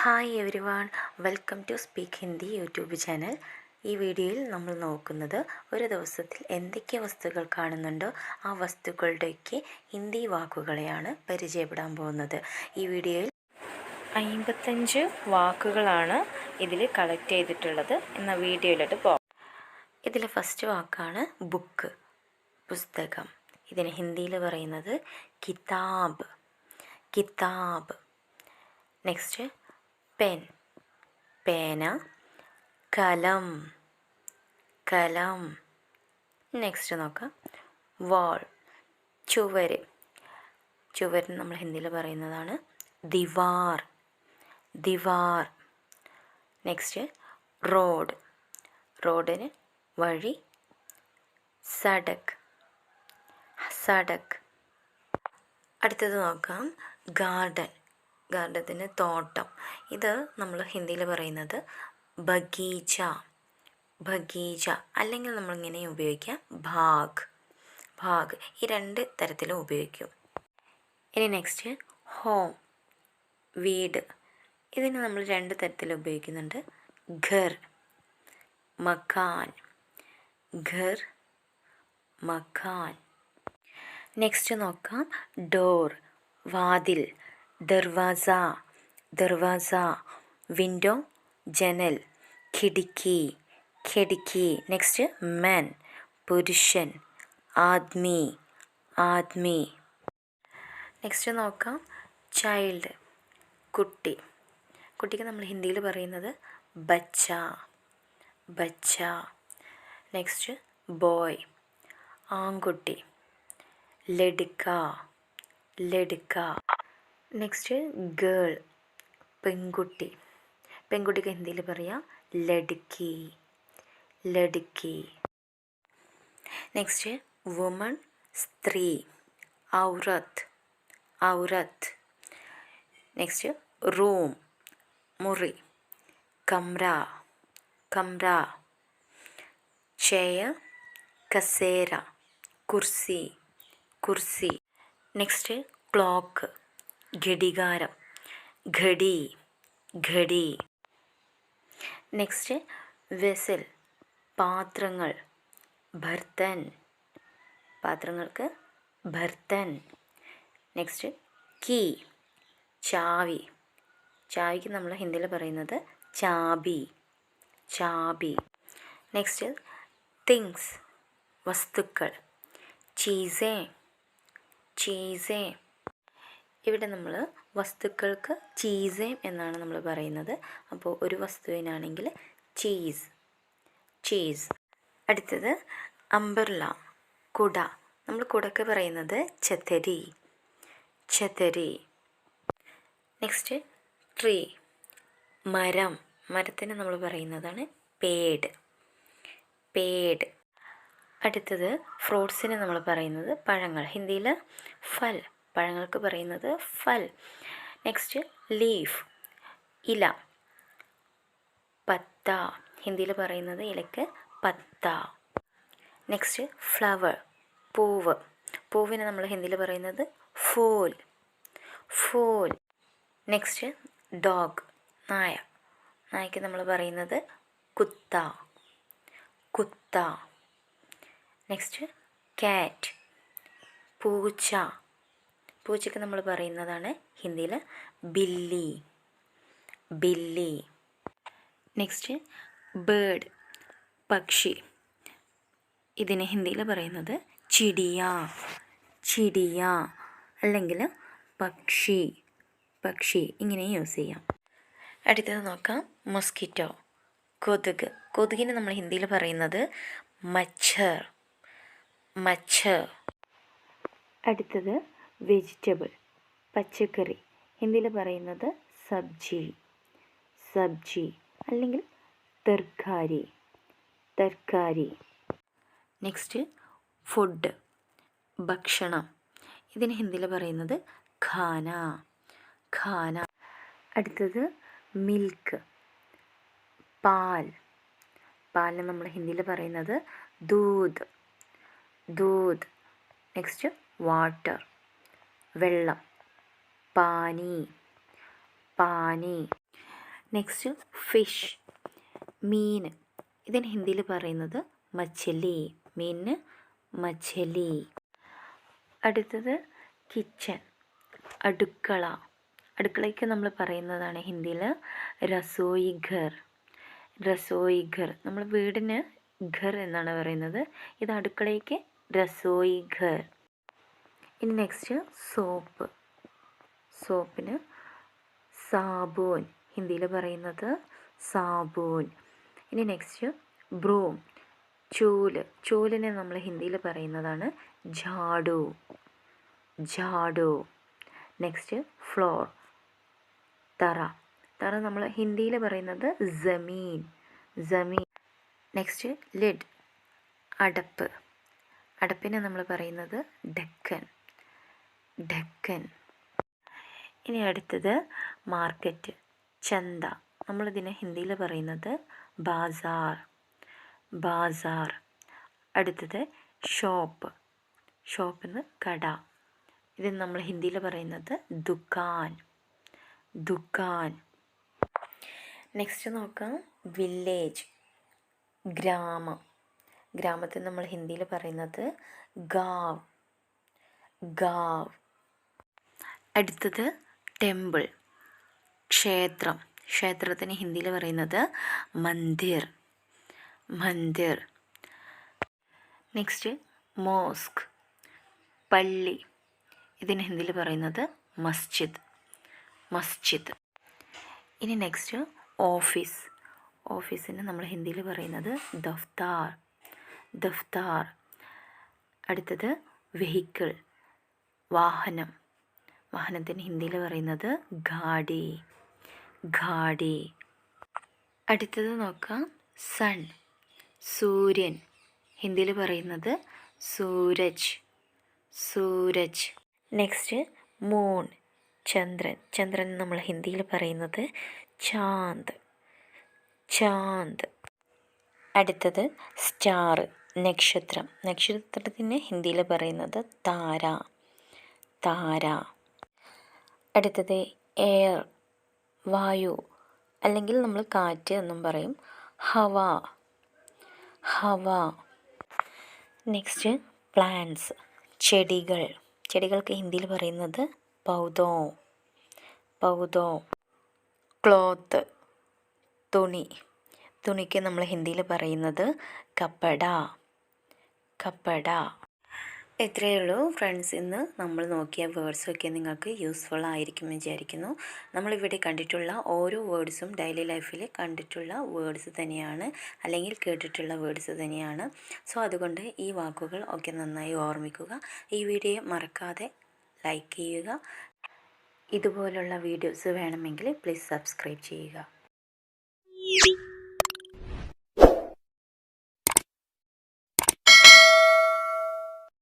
Hi everyone, welcome to speak Hindi YouTube channel. ഈ വീഡിയോയിൽ നമ്മൾ നോക്കുന്നത് ഒരു ദിവസത്തിൽ എന്തൊക്കെ വസ്തുക്കൾ കാണുന്നുണ്ടോ ആ വസ്തുക്കളുടെയൊക്കെ ഹിന്ദി വാക്കുകളെയാണ് പരിചയപ്പെടാൻ പോകുന്നത്. ഈ വീഡിയോയിൽ 55 വാക്കുകളാണ് ഇതിൽ കളക്ട് ചെയ്തിട്ടുള്ളത്. എന്ന വീഡിയോയിലോട്ട് പോകാം. ഇതിൽ ഫസ്റ്റ് വാക്കാണ് ബുക്ക്, പുസ്തകം. ഇതിന് ഹിന്ദിയിൽ പറയുന്നത് കിതാബ്, കിതാബ്. നെക്സ്റ്റ് പെൻ, പേന. കലം, കലം. നെക്സ്റ്റ് നോക്കാം വാൾ, ചുവര്. ചുവരിന് നമ്മൾ ഹിന്ദിയിൽ പറയുന്നതാണ് ദിവാർ, ദിവാർ. നെക്സ്റ്റ് റോഡ്, റോഡിന് വഴി സഡക്, സഡക്. അടുത്തത് നോക്കാം ഗാർഡൻ, ഗാർഡന് തോട്ടം. ഇത് നമ്മൾ ഹിന്ദിയിൽ പറയുന്നത് ബഗീച, ബഗീച. അല്ലെങ്കിൽ നമ്മളിങ്ങനെ ഉപയോഗിക്കാം ഭാഗ്, ഭാഗ്. ഈ രണ്ട് തരത്തിലും ഉപയോഗിക്കും. ഇനി നെക്സ്റ്റ് ഹോം, വീട്. ഇതിന് നമ്മൾ രണ്ട് തരത്തിൽ ഉപയോഗിക്കുന്നുണ്ട്. ഘർ, മക്കാൻ, ഘർ, മക്കാൻ. നെക്സ്റ്റ് നോക്കാം ഡോർ, വാതിൽ. ദർവാസ, ദർവാസ. വിൻഡോ, ജനൽ. ഖിടിക്കി, ഖിടിക്കി. നെക്സ്റ്റ് മാൻ, പുരുഷൻ. ആദ്മി, ആദ്മി. നെക്സ്റ്റ് നോക്കാം ചൈൽഡ്, കുട്ടി. കുട്ടിക്ക് നമ്മൾ ഹിന്ദിയിൽ പറയുന്നത് ബച്ച, ബച്ച. നെക്സ്റ്റ് ബോയ്, ആൺകുട്ടി. ലഡ്ക, ലഡ്ക. നെക്സ്റ്റ് ഗേൾ, പെൺകുട്ടി. പെൺകുട്ടിക്ക് ഹിന്ദിയിൽ പറയാം ലഡ്കി, ലഡ്കി. നെക്സ്റ്റ് വുമൺ, സ്ത്രീ. ഔറത്ത്, ഔറത്ത്. നെക്സ്റ്റ് റൂം, മുറി. കമ്ര, കമ്ര. ചെയർ, കസേര. കുർസി, കുർസി. നെക്സ്റ്റ് ക്ലോക്ക്, ഘടികാരം. ഘടി, ഘടി. നെക്സ്റ്റ് വെസൽ, പാത്രങ്ങൾ. ബർത്തൻ, പാത്രങ്ങൾക്ക് ബർത്തൻ. നെക്സ്റ്റ് കീ, ചാവി. ചാവിക്ക് നമ്മൾ ഹിന്ദിയിൽ പറയുന്നത് ചാബി, ചാബി. നെക്സ്റ്റ് തിങ്സ്, വസ്തുക്കൾ. ചീസേ, ചീസേ. ഇവിടെ നമ്മൾ വസ്തുക്കൾക്ക് ചീസേം എന്നാണ് നമ്മൾ പറയുന്നത്. അപ്പോൾ ഒരു വസ്തുവിനാണെങ്കിൽ ചീസ്, ചീസ്. അടുത്തത് അംബർല, കുട. നമ്മൾ കുടക്ക് പറയുന്നത് ഛതരി, ഛതരി. നെക്സ്റ്റ് ട്രീ, മരം. മരത്തിന് നമ്മൾ പറയുന്നതാണ് പേഡ്, പേഡ്. അടുത്തത് ഫ്രൂട്ട്സിന് നമ്മൾ പറയുന്നത് പഴങ്ങൾ. ഹിന്ദിയിൽ ഫൽ, പഴങ്ങൾക്ക് പറയുന്നത് ഫൽ. നെക്സ്റ്റ് ലീഫ്, ഇല. പത്ത, ഹിന്ദിയിൽ പറയുന്നത് ഇലക്ക് പത്ത. നെക്സ്റ്റ് ഫ്ലവർ, പൂവ്. പൂവിന് നമ്മൾ ഹിന്ദിയിൽ പറയുന്നത് ഫൂൽ, ഫൂൽ. നെക്സ്റ്റ് ഡോഗ്, നായ. നായക്ക് നമ്മൾ പറയുന്നത് കുത്ത, കുത്ത. നെക്സ്റ്റ് കാറ്റ്, പൂച്ച. പൂച്ചയ്ക്ക് നമ്മൾ പറയുന്നതാണ് ഹിന്ദിയിൽ ബില്ലി, ബില്ലി. നെക്സ്റ്റ് ബേർഡ്, പക്ഷി. ഇതിന് ഹിന്ദിയിൽ പറയുന്നത് ചിടിയ, ചിടിയ. അല്ലെങ്കിൽ പക്ഷി, പക്ഷി. ഇങ്ങനെ യൂസ് ചെയ്യാം. അടുത്തത് നോക്കാം മൊസ്കിറ്റോ, കൊതുക്. കൊതുകിന് നമ്മൾ ഹിന്ദിയിൽ പറയുന്നത് മച്ഛർ, മച്ഛർ. അടുത്തത് വെജിറ്റബിൾ, പച്ചക്കറി. ഹിന്ദിയിൽ പറയുന്നത് സബ്ജി, സബ്ജി. അല്ലെങ്കിൽ തർക്കാരി, തർക്കാരി. നെക്സ്റ്റ് ഫുഡ്, ഭക്ഷണം. ഇതിന് ഹിന്ദിയിൽ പറയുന്നത് ഖാന, ഖാന. അടുത്തത് മിൽക്ക്, പാൽ. പാലിന് നമ്മൾ ഹിന്ദിയിൽ പറയുന്നത് ദൂത്, ദൂത്. നെക്സ്റ്റ് വാട്ടർ, വെള്ളം. പാനി, പാനി. നെക്സ്റ്റ് ഫിഷ്, മീൻ. ഇതിന് ഹിന്ദിയിൽ പറയുന്നത് മछली, മീനിന് മछली. അടുത്തത് കിച്ചൺ, അടുക്കള. അടുക്കളയ്ക്ക് നമ്മൾ പറയുന്നതാണ് ഹിന്ദിയിൽ രസോയി ഘർ. രസോയി ഘർ, നമ്മൾ വീടിന് ഘർ എന്നാണ് പറയുന്നത്. ഇത് അടുക്കളയ്ക്ക് രസോയി ഘർ. ഇനി നെക്സ്റ്റ് സോപ്പ്, സോപ്പിന് സാബൂൻ, ഹിന്ദിയിൽ പറയുന്നത് സാബൂൻ. ഇനി നെക്സ്റ്റ് ബ്രൂം, ചൂല്. ചൂലിനെ നമ്മൾ ഹിന്ദിയിൽ പറയുന്നതാണ് ഝാഡു, ഝാഡു. നെക്സ്റ്റ് ഫ്ലോർ, തറ. തറ നമ്മൾ ഹിന്ദിയിൽ പറയുന്നത് ജമീൻ, ജമീൻ. നെക്സ്റ്റ് ലിഡ്, അടപ്പ്. അടപ്പിനെ നമ്മൾ പറയുന്നത് ഡക്കൻ, ഡക്കൻ. ഇനി അടുത്തത് മാർക്കറ്റ്, ചന്ത. നമ്മളിതിനെ ഹിന്ദിയിൽ പറയുന്നത് ബാസാർ, ബാസാർ. അടുത്തത് ഷോപ്പ്, ഷോപ്പിന് കട. ഇത് നമ്മൾ ഹിന്ദിയിൽ പറയുന്നത് ദുക്കാൻ, ദുക്കാൻ. നെക്സ്റ്റ് നോക്കാം വില്ലേജ്, ഗ്രാമം. ഗ്രാമത്തിൽ നമ്മൾ ഹിന്ദിയിൽ പറയുന്നത് ഗാവ്, ഗാവ്. അടുത്തത് ടെമ്പിൾ, ക്ഷേത്രം. ക്ഷേത്രത്തിന് ഹിന്ദിയിൽ പറയുന്നത് മന്ദിർ, മന്ദിർ. നെക്സ്റ്റ് മോസ്ക്, പള്ളി. ഇതിന് ഹിന്ദിയിൽ പറയുന്നത് മസ്ജിദ്, മസ്ജിദ്. ഇനി നെക്സ്റ്റ് ഓഫീസ്, ഓഫീസിന് നമ്മൾ ഹിന്ദിയിൽ പറയുന്നത് ദഫ്താർ, ദഫ്താർ. അടുത്തത് വെഹിക്കിൾ, വാഹനം. വാഹനത്തിന് ഹിന്ദിയിൽ പറയുന്നത് ഗാഡി, ഗാഡി. അടുത്തത് നോക്കാം സൺ, സൂര്യൻ. ഹിന്ദിയിൽ പറയുന്നത് സൂരജ്, സൂരജ്. നെക്സ്റ്റ് മൂൺ, ചന്ദ്രൻ. ചന്ദ്രൻ നമ്മൾ ഹിന്ദിയിൽ പറയുന്നത് ചാന്ദ്, ചാന്ദ്. അടുത്തത് സ്റ്റാർ, നക്ഷത്രം. നക്ഷത്രത്തിന് ഹിന്ദിയിൽ പറയുന്നത് താര, താര. അടുത്തത് എയർ, വായു, അല്ലെങ്കിൽ നമ്മൾ കാറ്റ് എന്നും പറയും, ഹവ, ഹവ. നെക്സ്റ്റ് പ്ലാന്റ്സ്, ചെടികൾ. ചെടികൾക്ക് ഹിന്ദിയിൽ പറയുന്നത് പൗധോ, പൗധോ. ക്ലോത്ത്, തുണി. തുണിക്ക് നമ്മൾ ഹിന്ദിയിൽ പറയുന്നത് കപ്പട, കപ്പട. ഇത്രയേ ഉള്ളൂ ഫ്രണ്ട്സ്. ഇന്ന് നമ്മൾ നോക്കിയ വേർഡ്സൊക്കെ നിങ്ങൾക്ക് യൂസ്ഫുൾ ആയിരിക്കും വിചാരിക്കുന്നു. നമ്മളിവിടെ കണ്ടിട്ടുള്ള ഓരോ വേർഡ്സും ഡെയിലി ലൈഫിൽ കണ്ടിട്ടുള്ള വേർഡ്സ് തന്നെയാണ്, അല്ലെങ്കിൽ കേട്ടിട്ടുള്ള വേർഡ്സ് തന്നെയാണ്. സോ അതുകൊണ്ട് ഈ വാക്കുകൾ ഒക്കെ നന്നായി ഓർമ്മിക്കുക. ഈ വീഡിയോ മറക്കാതെ ലൈക്ക് ചെയ്യുക. ഇതുപോലുള്ള വീഡിയോസ് വേണമെങ്കിൽ പ്ലീസ് സബ്സ്ക്രൈബ് ചെയ്യുക.